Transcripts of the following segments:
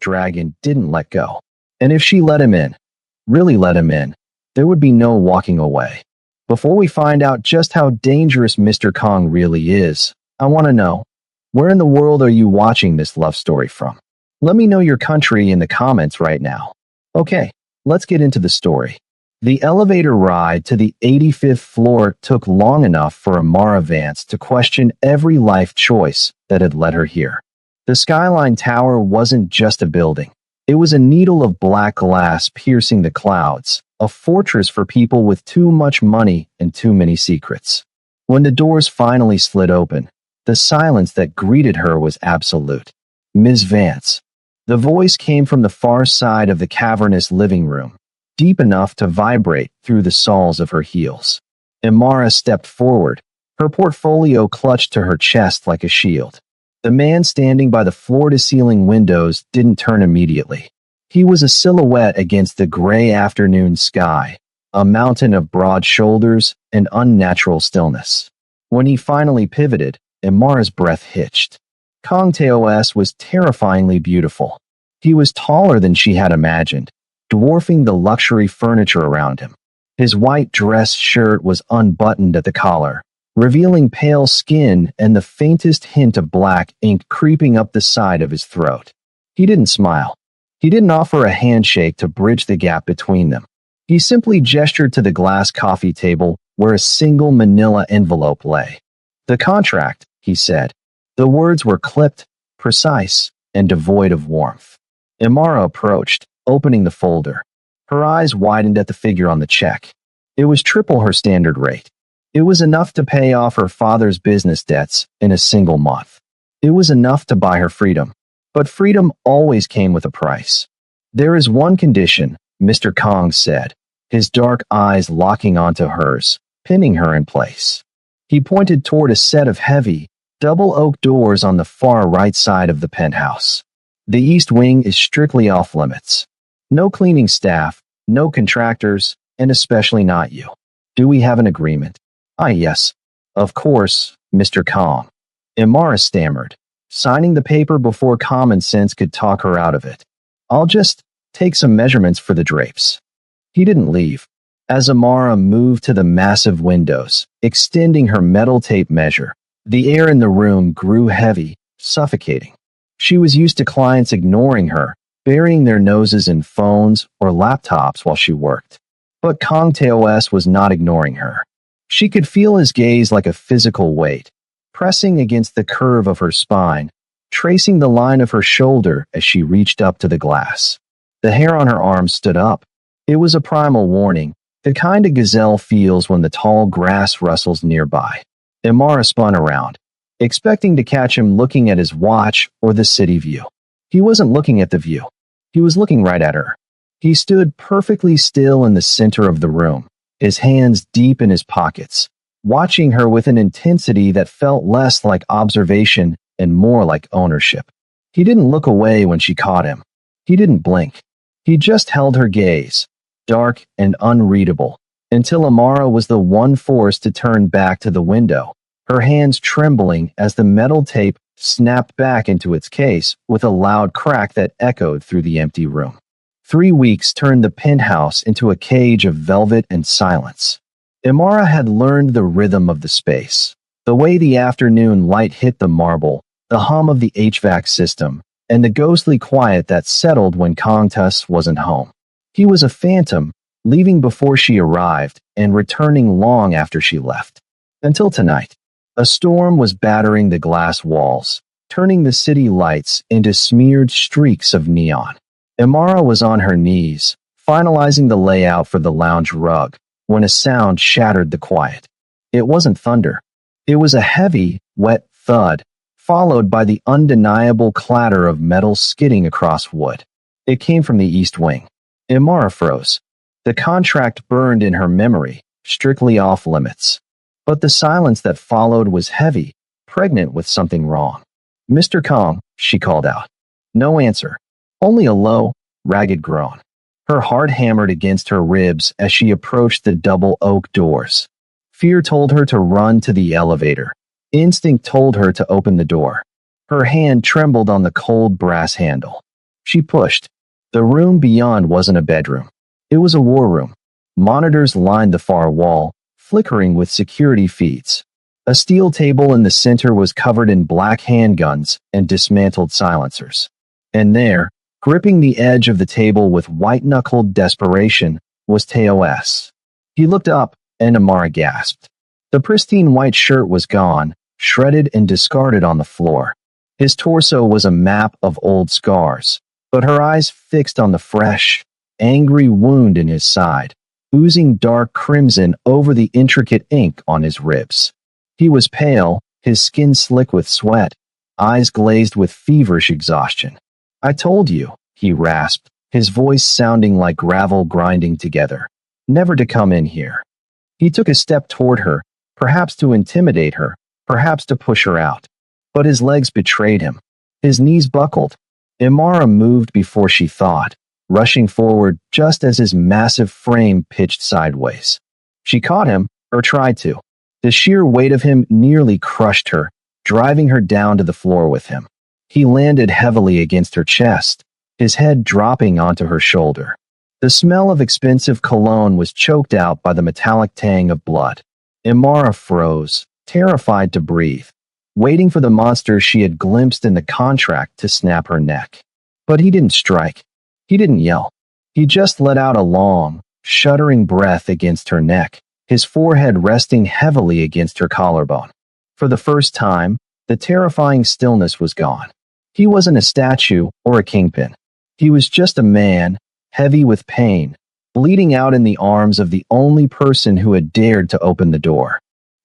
dragon didn't let go. And if she let him in, really let him in, there would be no walking away. Before we find out just how dangerous Mr. Kong really is, I want to know, where in the world are you watching this love story from? Let me know your country in the comments right now. Okay, let's get into the story. The elevator ride to the 85th floor took long enough for Amara Vance to question every life choice that had led her here. The Skyline Tower wasn't just a building. It was a needle of black glass piercing the clouds, a fortress for people with too much money and too many secrets. When the doors finally slid open, the silence that greeted her was absolute. Ms. Vance. The voice came from the far side of the cavernous living room, deep enough to vibrate through the soles of her heels. Amara stepped forward, her portfolio clutched to her chest like a shield. The man standing by the floor-to-ceiling windows didn't turn immediately. He was a silhouette against the gray afternoon sky, a mountain of broad shoulders and unnatural stillness. When he finally pivoted, Amara's breath hitched. Kong Taos was terrifyingly beautiful. He was taller than she had imagined, dwarfing the luxury furniture around him. His white dress shirt was unbuttoned at the collar, revealing pale skin and the faintest hint of black ink creeping up the side of his throat. He didn't smile. He didn't offer a handshake to bridge the gap between them. He simply gestured to the glass coffee table where a single manila envelope lay. "The contract," he said. The words were clipped, precise, and devoid of warmth. Amara approached, opening the folder. Her eyes widened at the figure on the check. It was triple her standard rate. It was enough to pay off her father's business debts in a single month. It was enough to buy her freedom. But freedom always came with a price. "There is one condition," Mr. Kong said, his dark eyes locking onto hers, pinning her in place. He pointed toward a set of heavy, double oak doors on the far right side of the penthouse. "The east wing is strictly off limits. No cleaning staff, no contractors, and especially not you. Do we have an agreement?" "Ah, yes. Of course, Mr. Kong." Amara stammered, signing the paper before common sense could talk her out of it. "I'll just take some measurements for the drapes." He didn't leave. As Amara moved to the massive windows, extending her metal tape measure, the air in the room grew heavy, suffocating. She was used to clients ignoring her, burying their noses in phones or laptops while she worked. But Kong Taos was not ignoring her. She could feel his gaze like a physical weight, pressing against the curve of her spine, tracing the line of her shoulder as she reached up to the glass. The hair on her arm stood up. It was a primal warning, the kind a gazelle feels when the tall grass rustles nearby. Amara spun around, expecting to catch him looking at his watch or the city view. He wasn't looking at the view. He was looking right at her. He stood perfectly still in the center of the room, his hands deep in his pockets, watching her with an intensity that felt less like observation and more like ownership. He didn't look away when she caught him. He didn't blink. He just held her gaze, dark and unreadable, until Amara was the one forced to turn back to the window, her hands trembling as the metal tape snapped back into its case with a loud crack that echoed through the empty room. 3 weeks turned the penthouse into a cage of velvet and silence. Amara had learned the rhythm of the space, the way the afternoon light hit the marble, the hum of the HVAC system, and the ghostly quiet that settled when Kongtus wasn't home. He was a phantom, leaving before she arrived and returning long after she left. Until tonight, a storm was battering the glass walls, turning the city lights into smeared streaks of neon. Amara was on her knees, finalizing the layout for the lounge rug, when a sound shattered the quiet. It wasn't thunder. It was a heavy, wet thud, followed by the undeniable clatter of metal skidding across wood. It came from the east wing. Amara froze. The contract burned in her memory, strictly off limits. But the silence that followed was heavy, pregnant with something wrong. "Mr. Kong," she called out. No answer. Only a low, ragged groan. Her heart hammered against her ribs as she approached the double oak doors. Fear told her to run to the elevator. Instinct told her to open the door. Her hand trembled on the cold brass handle. She pushed. The room beyond wasn't a bedroom. It was a war room. Monitors lined the far wall, flickering with security feeds. A steel table in the center was covered in black handguns and dismantled silencers. And there, gripping the edge of the table with white-knuckled desperation, was Teos. He looked up, and Amara gasped. The pristine white shirt was gone, shredded and discarded on the floor. His torso was a map of old scars, but her eyes fixed on the fresh, angry wound in his side, oozing dark crimson over the intricate ink on his ribs. He was pale, his skin slick with sweat, eyes glazed with feverish exhaustion. "I told you," he rasped, his voice sounding like gravel grinding together, "never to come in here." He took a step toward her, perhaps to intimidate her, perhaps to push her out. But his legs betrayed him. His knees buckled. Imara moved before she thought, rushing forward just as his massive frame pitched sideways. She caught him, or tried to. The sheer weight of him nearly crushed her, driving her down to the floor with him. He landed heavily against her chest, his head dropping onto her shoulder. The smell of expensive cologne was choked out by the metallic tang of blood. Imara froze, terrified to breathe, waiting for the monster she had glimpsed in the contract to snap her neck. But he didn't strike. He didn't yell. He just let out a long, shuddering breath against her neck, his forehead resting heavily against her collarbone. For the first time, the terrifying stillness was gone. He wasn't a statue or a kingpin. He was just a man, heavy with pain, bleeding out in the arms of the only person who had dared to open the door.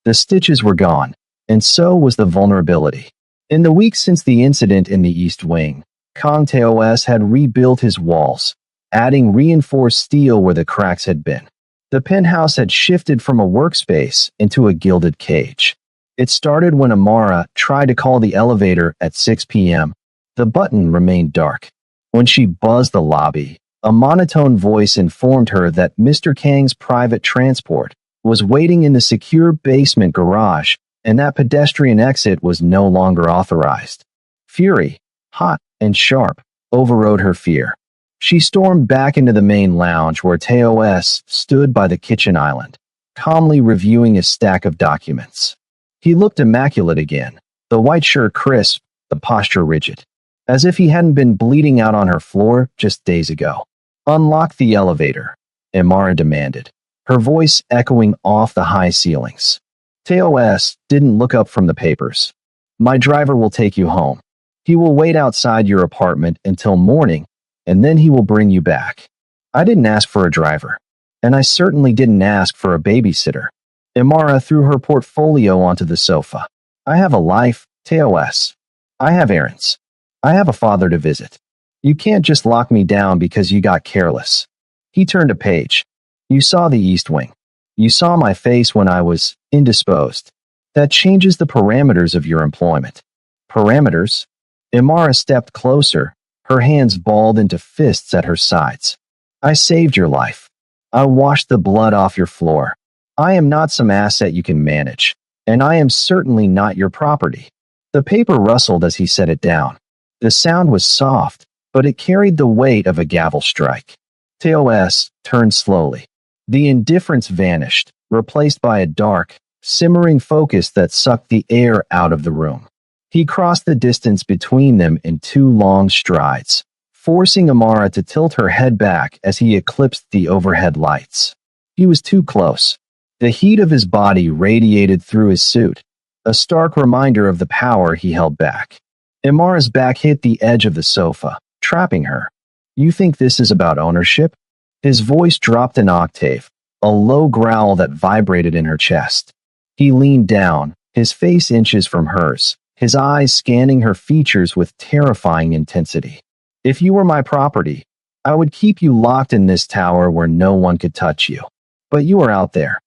The stitches were gone, and so was the vulnerability. In the weeks since the incident in the East Wing, Kong Teos had rebuilt his walls, adding reinforced steel where the cracks had been. The penthouse had shifted from a workspace into a gilded cage. It started when Amara tried to call the elevator at 6 p.m. The button remained dark. When she buzzed the lobby, a monotone voice informed her that Mr. Kang's private transport was waiting in the secure basement garage and that pedestrian exit was no longer authorized. Fury, hot and sharp, overrode her fear. She stormed back into the main lounge where Teos stood by the kitchen island, calmly reviewing a stack of documents. He looked immaculate again, the white shirt crisp, the posture rigid, as if he hadn't been bleeding out on her floor just days ago. "Unlock the elevator," Imara demanded, her voice echoing off the high ceilings. Teos didn't look up from the papers. "My driver will take you home. He will wait outside your apartment until morning, and then he will bring you back." I didn't ask for a driver, and I certainly didn't ask for a babysitter. Imara threw her portfolio onto the sofa. "I have a life, Teos. I have errands. I have a father to visit. You can't just lock me down because you got careless." He turned a page. "You saw the East Wing. You saw my face when I was indisposed. That changes the parameters of your employment." "Parameters?" Imara stepped closer, her hands balled into fists at her sides. "I saved your life. I washed the blood off your floor. I am not some asset you can manage, and I am certainly not your property." The paper rustled as he set it down. The sound was soft, but it carried the weight of a gavel strike. Teos turned slowly. The indifference vanished, replaced by a dark, simmering focus that sucked the air out of the room. He crossed the distance between them in 2 long strides, forcing Amara to tilt her head back as he eclipsed the overhead lights. He was too close. The heat of his body radiated through his suit, a stark reminder of the power he held back. Imara's back hit the edge of the sofa, trapping her. "You think this is about ownership?" His voice dropped an octave, a low growl that vibrated in her chest. He leaned down, his face inches from hers, his eyes scanning her features with terrifying intensity. "If you were my property, I would keep you locked in this tower where no one could touch you. But you are out there."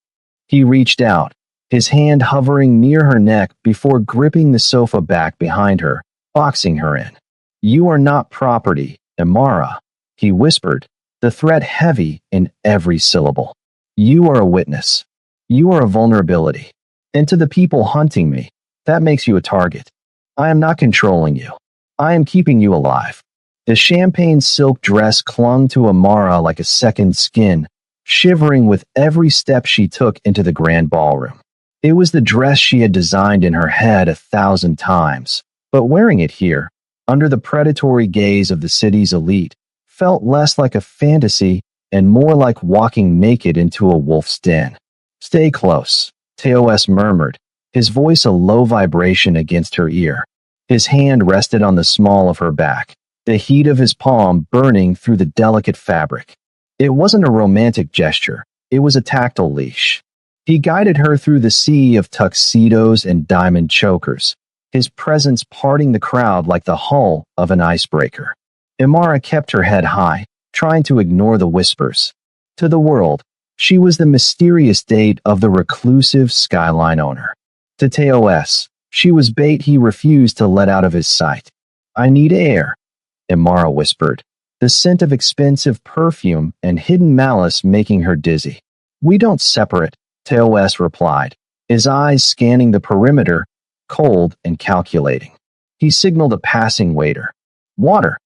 He reached out, his hand hovering near her neck before gripping the sofa back behind her, boxing her in. "You are not property, Imara," he whispered, the threat heavy in every syllable. "You are a witness. You are a vulnerability. And to the people hunting me, that makes you a target. I am not controlling you. I am keeping you alive." The champagne silk dress clung to Amara like a second skin, shivering with every step she took into the grand ballroom. It was the dress she had designed in her head 1,000 times, but wearing it here, under the predatory gaze of the city's elite, felt less like a fantasy and more like walking naked into a wolf's den. "Stay close," Teos murmured, his voice a low vibration against her ear. His hand rested on the small of her back, the heat of his palm burning through the delicate fabric. It wasn't a romantic gesture, it was a tactile leash. He guided her through the sea of tuxedos and diamond chokers, his presence parting the crowd like the hull of an icebreaker. Imara kept her head high, trying to ignore the whispers. To the world, she was the mysterious date of the reclusive skyline owner. To Teos, she was bait he refused to let out of his sight. "I need air," Imara whispered, the scent of expensive perfume and hidden malice making her dizzy. "We don't separate," Teos replied, his eyes scanning the perimeter, cold and calculating. He signaled a passing waiter. "Water."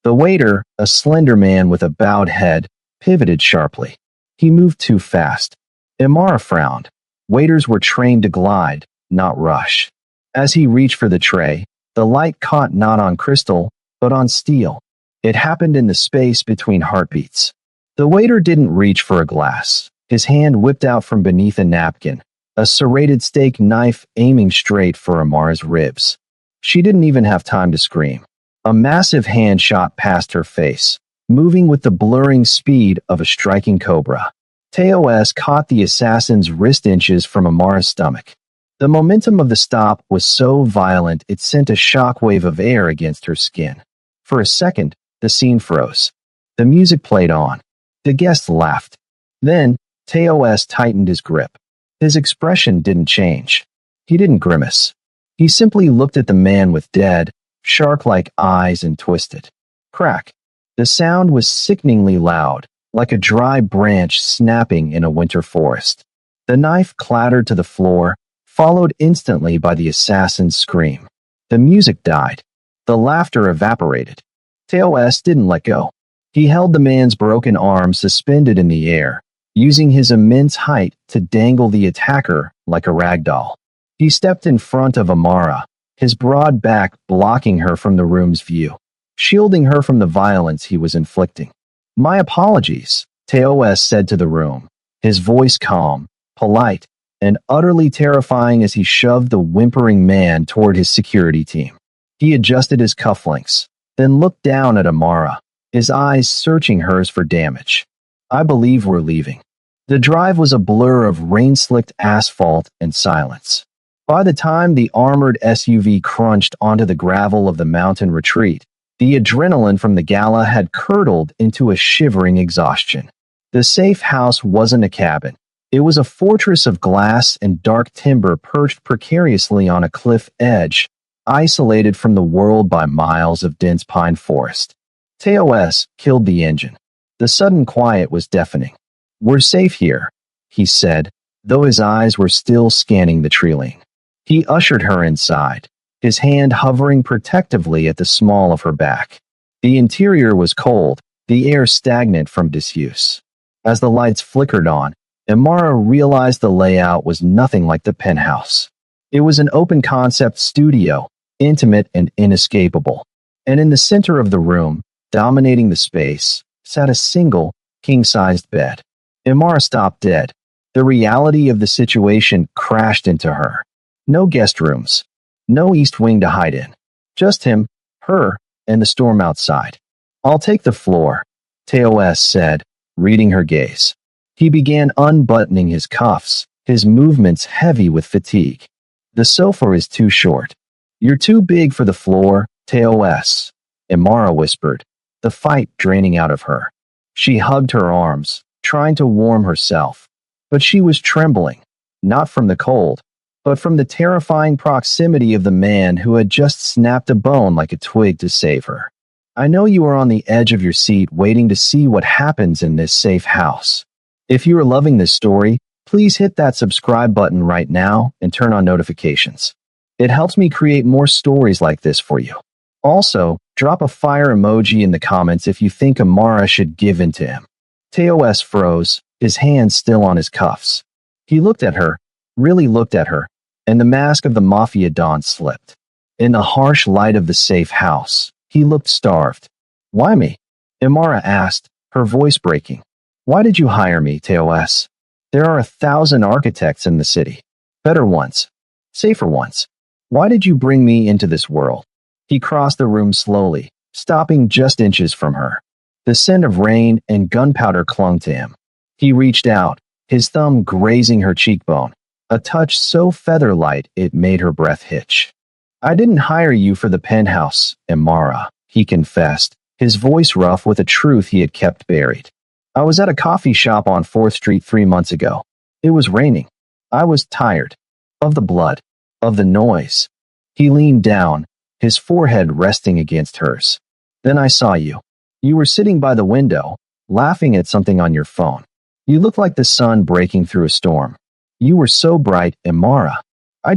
The waiter, a slender man with a bowed head, pivoted sharply. He moved too fast. Imara frowned. Waiters were trained to glide, not rush. As he reached for the tray, the light caught not on crystal, but on steel. It happened in the space between heartbeats. The waiter didn't reach for a glass. His hand whipped out from beneath a napkin, a serrated steak knife aiming straight for Amara's ribs. She didn't even have time to scream. A massive hand shot past her face, moving with the blurring speed of a striking cobra. Teos caught the assassin's wrist inches from Amara's stomach. The momentum of the stop was so violent it sent a shockwave of air against her skin. For a second, the scene froze. The music played on. The guests laughed. Then, Teos tightened his grip. His expression didn't change. He didn't grimace. He simply looked at the man with dead, shark-like eyes and twisted. Crack. The sound was sickeningly loud, like a dry branch snapping in a winter forest. The knife clattered to the floor, followed instantly by the assassin's scream. The music died. The laughter evaporated. Teos didn't let go. He held the man's broken arm suspended in the air, using his immense height to dangle the attacker like a rag doll. He stepped in front of Amara, his broad back blocking her from the room's view, shielding her from the violence he was inflicting. "My apologies," Teos said to the room, his voice calm, polite, and utterly terrifying as he shoved the whimpering man toward his security team. He adjusted his cufflinks, then looked down at Amara, his eyes searching hers for damage. "I believe we're leaving." The drive was a blur of rain-slicked asphalt and silence. By the time the armored SUV crunched onto the gravel of the mountain retreat, the adrenaline from the gala had curdled into a shivering exhaustion. The safe house wasn't a cabin. It was a fortress of glass and dark timber perched precariously on a cliff edge, isolated from the world by miles of dense pine forest. Teos killed the engine. The sudden quiet was deafening. "We're safe here," he said, though his eyes were still scanning the treeline. He ushered her inside, his hand hovering protectively at the small of her back. The interior was cold, the air stagnant from disuse. As the lights flickered on, Imara realized the layout was nothing like the penthouse. It was an open-concept studio, intimate and inescapable. And in the center of the room, dominating the space, sat a single, king-sized bed. Imara stopped dead. The reality of the situation crashed into her. No guest rooms. No East Wing to hide in. Just him, her, and the storm outside. "I'll take the floor," Teos said, reading her gaze. He began unbuttoning his cuffs, his movements heavy with fatigue. "The sofa is too short." "You're too big for the floor, Teos," Imara whispered, the fight draining out of her. She hugged her arms, trying to warm herself, but she was trembling, not from the cold, but from the terrifying proximity of the man who had just snapped a bone like a twig to save her. "I know you are on the edge of your seat waiting to see what happens in this safe house. If you are loving this story, please hit that subscribe button right now and turn on notifications. It helps me create more stories like this for you. Also, Drop a fire emoji in the comments if you think Amara should give in to him. Teos froze, his hands still on his cuffs. He looked at her, really looked at her, and the mask of the Mafia Don slipped. In the harsh light of the safe house, he looked starved. Why me? Amara asked, her voice breaking. Why did you hire me, Teos? There are 1,000 architects in the city. Better ones. Safer ones. Why did you bring me into this world? He crossed the room slowly, stopping just inches from her. The scent of rain and gunpowder clung to him. He reached out, his thumb grazing her cheekbone, a touch so feather-light it made her breath hitch. I didn't hire you for the penthouse, Amara, he confessed, his voice rough with a truth he had kept buried. I was at a coffee shop on 4th Street 3 months ago. It was raining. I was tired. Of the blood. Of the noise. He leaned down, his forehead resting against hers. Then I saw you. You were sitting by the window, laughing at something on your phone. You looked like the sun breaking through a storm. You were so bright, Amara. I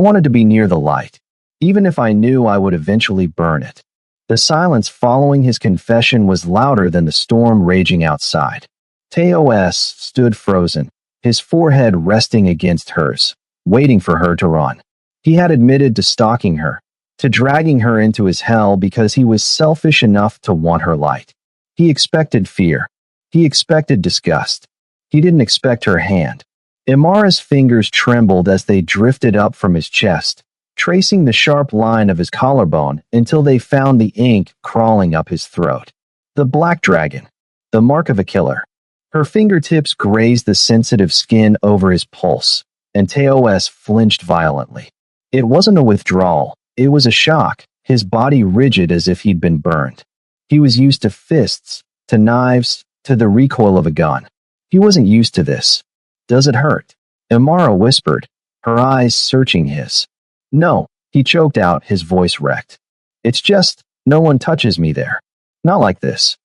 wanted to be near the light, even if I knew I would eventually burn it. The silence following his confession was louder than the storm raging outside. Teos stood frozen, his forehead resting against hers, waiting for her to run. He had admitted to stalking her, to dragging her into his hell because he was selfish enough to want her light. He expected fear. He expected disgust. He didn't expect her hand. Amara's fingers trembled as they drifted up from his chest, tracing the sharp line of his collarbone until they found the ink crawling up his throat. The black dragon. The mark of a killer. Her fingertips grazed the sensitive skin over his pulse, and Teos flinched violently. It wasn't a withdrawal. It was a shock, his body rigid as if he'd been burned. He was used to fists, to knives, to the recoil of a gun. He wasn't used to this. Does it hurt? Amara whispered, her eyes searching his. No, he choked out, his voice wrecked. It's just, no one touches me there. Not like this.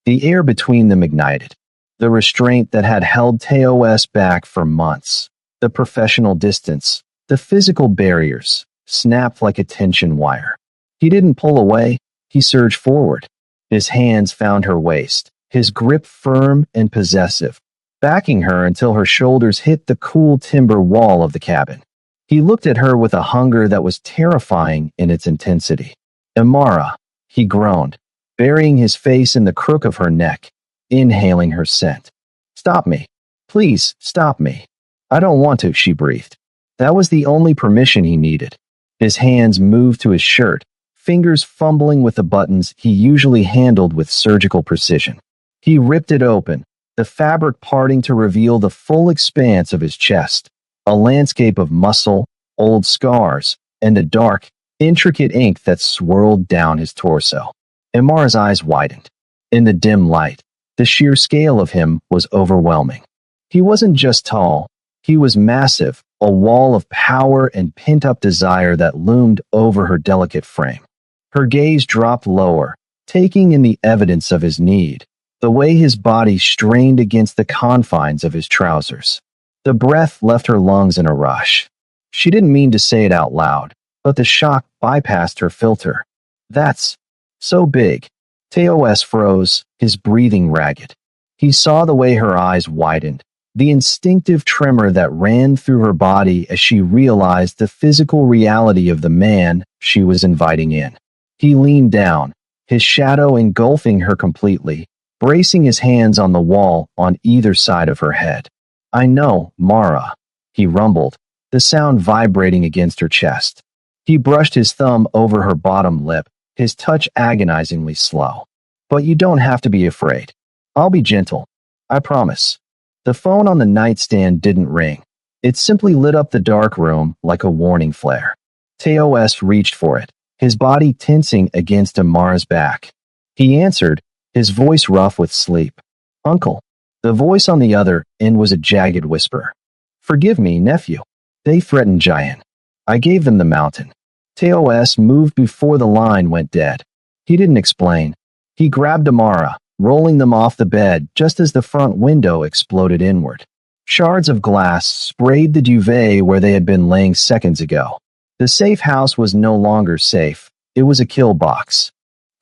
The air between them ignited. The restraint that had held Teos back for months. The professional distance. The physical barriers. Snapped like a tension wire. He didn't pull away. He surged forward. His hands found her waist, his grip firm and possessive, backing her until her shoulders hit the cool timber wall of the cabin. He looked at her with a hunger that was terrifying in its intensity. Amara, he groaned, burying his face in the crook of her neck, inhaling her scent. Stop me. Please, stop me. I don't want to, she breathed. That was the only permission he needed. His hands moved to his shirt, fingers fumbling with the buttons he usually handled with surgical precision. He ripped it open, the fabric parting to reveal the full expanse of his chest, a landscape of muscle, old scars, and the dark, intricate ink that swirled down his torso. Amara's eyes widened. In the dim light, the sheer scale of him was overwhelming. He wasn't just tall, he was massive, a wall of power and pent-up desire that loomed over her delicate frame. Her gaze dropped lower, taking in the evidence of his need, the way his body strained against the confines of his trousers. The breath left her lungs in a rush. She didn't mean to say it out loud, but the shock bypassed her filter. That's so big. Teos froze, his breathing ragged. He saw the way her eyes widened, the instinctive tremor that ran through her body as she realized the physical reality of the man she was inviting in. He leaned down, his shadow engulfing her completely, bracing his hands on the wall on either side of her head. I know, Mara, he rumbled, the sound vibrating against her chest. He brushed his thumb over her bottom lip, his touch agonizingly slow. But you don't have to be afraid. I'll be gentle. I promise. The phone on the nightstand didn't ring. It simply lit up the dark room like a warning flare. Teos reached for it, his body tensing against Amara's back. He answered, his voice rough with sleep. Uncle. The voice on the other end was a jagged whisper. Forgive me, nephew. They threatened Giant. I gave them the mountain. Teos moved before the line went dead. He didn't explain. He grabbed Amara, rolling them off the bed just as the front window exploded inward. Shards of glass sprayed the duvet where they had been laying seconds ago. The safe house was no longer safe. It was a kill box.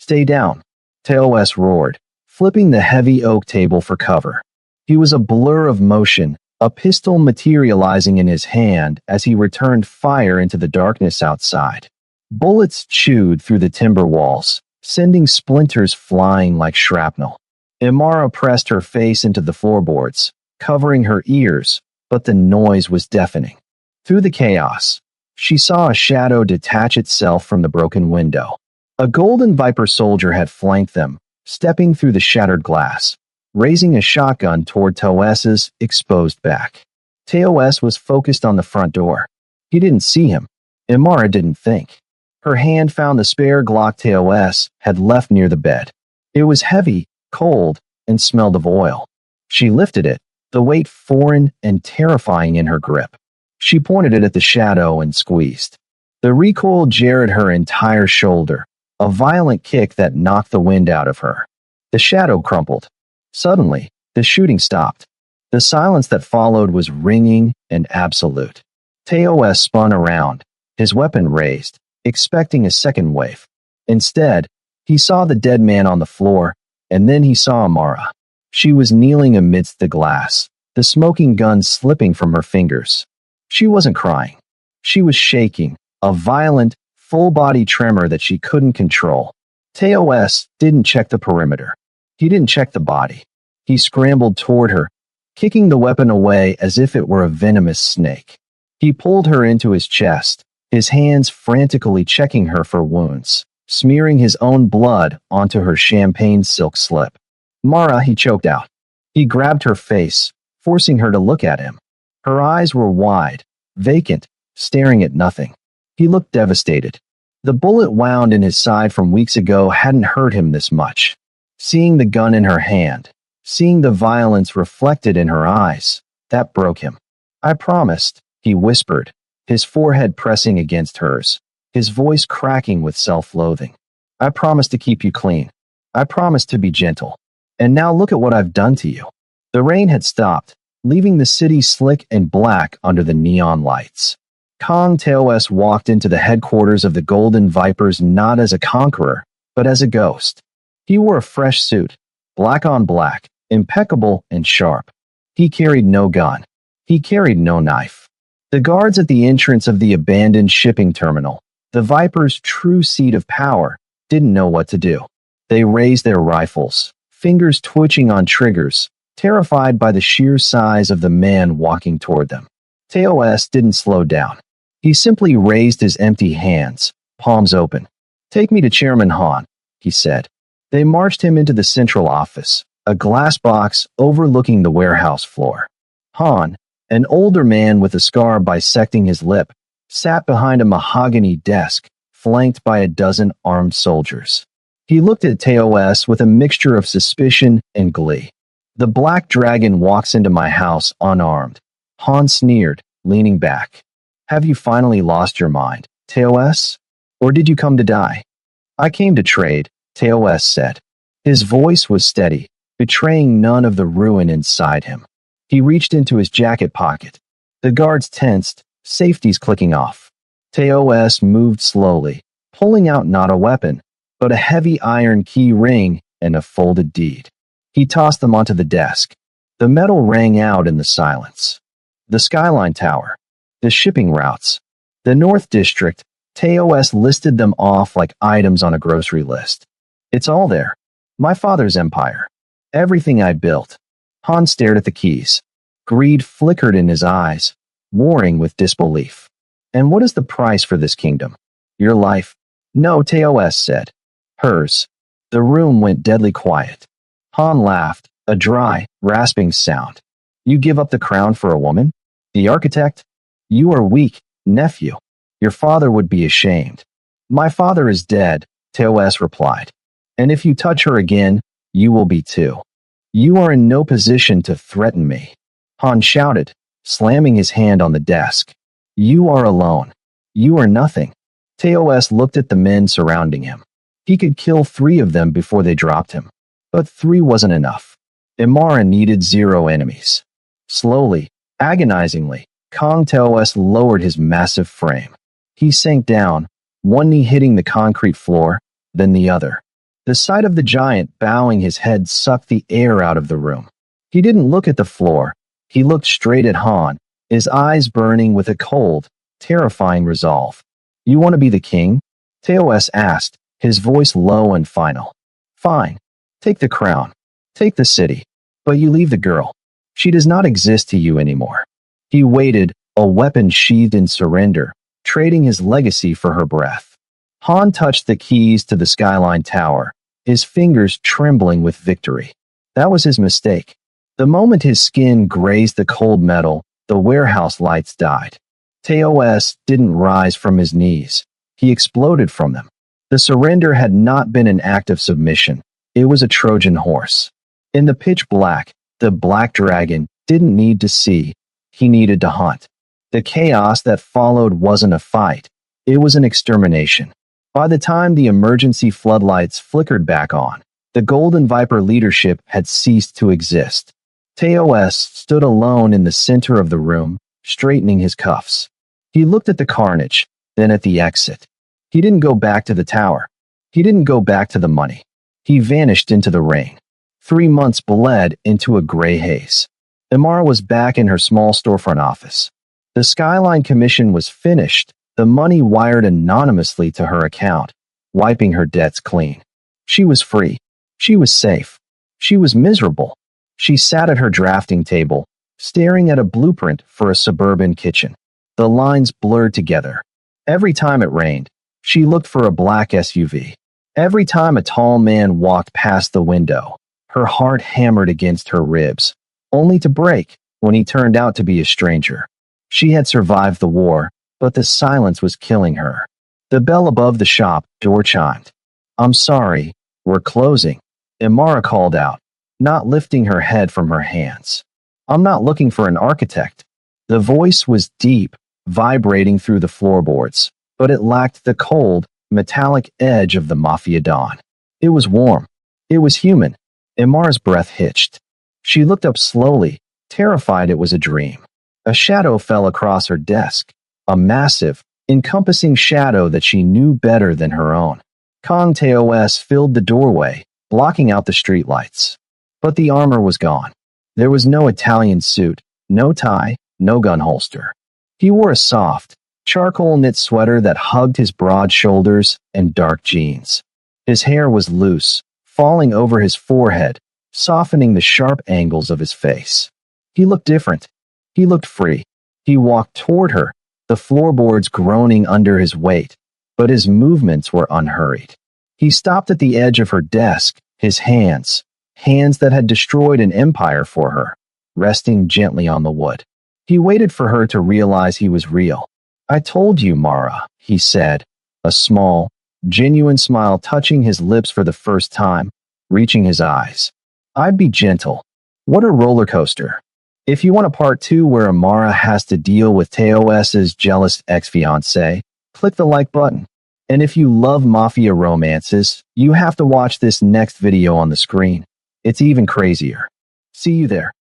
Stay down, Teos roared, flipping the heavy oak table for cover. He was a blur of motion, a pistol materializing in his hand as he returned fire into the darkness outside. Bullets chewed through the timber walls, sending splinters flying like shrapnel. Imara pressed her face into the floorboards, covering her ears, but the noise was deafening. Through the chaos, she saw a shadow detach itself from the broken window. A golden viper soldier had flanked them, stepping through the shattered glass, raising a shotgun toward Teos's exposed back. Teos was focused on the front door. He didn't see him. Imara didn't think. Her hand found the spare Glock Teos had left near the bed. It was heavy, cold, and smelled of oil. She lifted it, the weight foreign and terrifying in her grip. She pointed it at the shadow and squeezed. The recoil jarred her entire shoulder, a violent kick that knocked the wind out of her. The shadow crumpled. Suddenly, the shooting stopped. The silence that followed was ringing and absolute. Teos spun around, his weapon raised, expecting a second wave. Instead, he saw the dead man on the floor, and then he saw Amara. She was kneeling amidst the glass, the smoking gun slipping from her fingers. She wasn't crying. She was shaking, a violent, full-body tremor that she couldn't control. Teos didn't check the perimeter. He didn't check the body. He scrambled toward her, kicking the weapon away as if it were a venomous snake. He pulled her into his chest, his hands frantically checking her for wounds, smearing his own blood onto her champagne silk slip. Mara, he choked out. He grabbed her face, forcing her to look at him. Her eyes were wide, vacant, staring at nothing. He looked devastated. The bullet wound in his side from weeks ago hadn't hurt him this much. Seeing the gun in her hand, seeing the violence reflected in her eyes, that broke him. I promised, he whispered, his forehead pressing against hers, his voice cracking with self-loathing. I promised to keep you clean. I promised to be gentle. And now look at what I've done to you. The rain had stopped, leaving the city slick and black under the neon lights. Kong Teos walked into the headquarters of the Golden Vipers not as a conqueror, but as a ghost. He wore a fresh suit, black on black, impeccable and sharp. He carried no gun. He carried no knife. The guards at the entrance of the abandoned shipping terminal, the Vipers' true seat of power, didn't know what to do. They raised their rifles, fingers twitching on triggers, terrified by the sheer size of the man walking toward them. Teos didn't slow down. He simply raised his empty hands, palms open. Take me to Chairman Han, he said. They marched him into the central office, a glass box overlooking the warehouse floor. Han, an older man with a scar bisecting his lip, sat behind a mahogany desk, flanked by a dozen armed soldiers. He looked at Teos with a mixture of suspicion and glee. The Black Dragon walks into my house unarmed. Han sneered, leaning back. Have you finally lost your mind, Teos? Or did you come to die? I came to trade, Teos said. His voice was steady, betraying none of the ruin inside him. He reached into his jacket pocket. The guards tensed, safeties clicking off. Teos moved slowly, pulling out not a weapon, but a heavy iron key ring and a folded deed. He tossed them onto the desk. The metal rang out in the silence. The Skyline Tower, the shipping routes, the North District, Teos listed them off like items on a grocery list. It's all there. My father's empire. Everything I built. Han stared at the keys. Greed flickered in his eyes, warring with disbelief. And what is the price for this kingdom? Your life? No, Teos said. Hers. The room went deadly quiet. Han laughed, a dry, rasping sound. You give up the crown for a woman? The architect? You are weak, nephew. Your father would be ashamed. My father is dead, Teos replied. And if you touch her again, you will be too. You are in no position to threaten me. Han shouted, slamming his hand on the desk. You are alone. You are nothing. Teos looked at the men surrounding him. He could kill 3 of them before they dropped him. But 3 wasn't enough. Imara needed 0 enemies. Slowly, agonizingly, Kong Teos lowered his massive frame. He sank down, one knee hitting the concrete floor, then the other. The sight of the giant bowing his head sucked the air out of the room. He didn't look at the floor. He looked straight at Han, his eyes burning with a cold, terrifying resolve. You want to be the king? Teos asked, his voice low and final. Fine. Take the crown. Take the city. But you leave the girl. She does not exist to you anymore. He waited, a weapon sheathed in surrender, trading his legacy for her breath. Han touched the keys to the Skyline Tower, his fingers trembling with victory. That was his mistake. The moment his skin grazed the cold metal, the warehouse lights died. Teos didn't rise from his knees. He exploded from them. The surrender had not been an act of submission. It was a Trojan horse. In the pitch black, the black dragon didn't need to see. He needed to hunt. The chaos that followed wasn't a fight. It was an extermination. By the time the emergency floodlights flickered back on, the Golden Viper leadership had ceased to exist. Teos stood alone in the center of the room, straightening his cuffs. He looked at the carnage, then at the exit. He didn't go back to the tower. He didn't go back to the money. He vanished into the rain. 3 months bled into a gray haze. Imara was back in her small storefront office. The Skyline Commission was finished, the money wired anonymously to her account, wiping her debts clean. She was free. She was safe. She was miserable. She sat at her drafting table, staring at a blueprint for a suburban kitchen. The lines blurred together. Every time it rained, she looked for a black SUV. Every time a tall man walked past the window, her heart hammered against her ribs, only to break when he turned out to be a stranger. She had survived the war, but the silence was killing her. The bell above the shop door chimed. I'm sorry, we're closing, Imara called out, not lifting her head from her hands. I'm not looking for an architect. The voice was deep, vibrating through the floorboards, but it lacked the cold, metallic edge of the Mafia dawn. It was warm. It was human. Imara's breath hitched. She looked up slowly, terrified it was a dream. A shadow fell across her desk, a massive, encompassing shadow that she knew better than her own. Kong Teos filled the doorway, blocking out the streetlights. But the armor was gone. There was no Italian suit, no tie, no gun holster. He wore a soft, charcoal knit sweater that hugged his broad shoulders and dark jeans. His hair was loose, falling over his forehead, softening the sharp angles of his face. He looked different. He looked free. He walked toward her, the floorboards groaning under his weight, but his movements were unhurried. He stopped at the edge of her desk, his hands that had destroyed an empire for her, resting gently on the wood. He waited for her to realize he was real. I told you, Mara, he said, a small, genuine smile touching his lips for the first time, reaching his eyes. I'd be gentle. What a roller coaster. If you want a part 2 where Imara has to deal with Teos's jealous ex-fiancé, click the like button. And if you love Mafia romances, you have to watch this next video on the screen. It's even crazier. See you there.